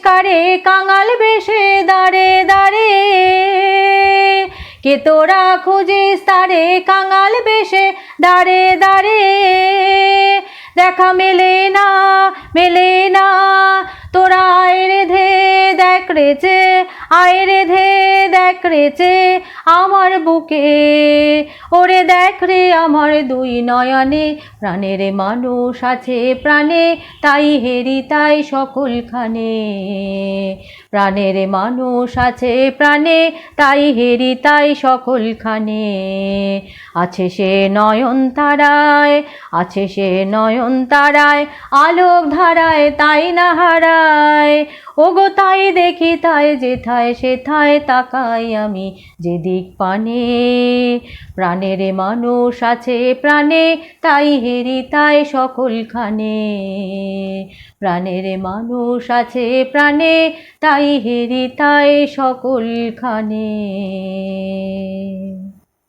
কারে কাঙাল বেশে দাঁড়ে দাঁড়ে, কে তোরা খুঁজিস তারে কাঙাল বেশে দাঁড়ে দাঁড়ে। দেখা মেলে না মেলে না, তোরা আয় রেধে দেখ রেচে, আয় রেধে দেখ রেচে আমার বুকে, ওরে দেখ রে আমার দুই নয়নে, প্রাণের মানুষ আছে প্রাণে তাই হেরি তাই সকলখানে। প্রাণের মানুষ আছে প্রাণে তাই হেরি তাই সকলখানে। আছে সে নয়ন তারায়, আছে সে নয়ন তারায়, আলোক ধারায় তাই না হারায়। ওগো তাই দেখি তাই যেথায় সেথায় তাকাই আমি যেদিক পানে। প্রাণের মানুষ আছে প্রাণে তাই হেরি তাই সকলখানে। প্রাণের মানুষ আছে প্রাণে তাই হেরি তাই সকলখানে।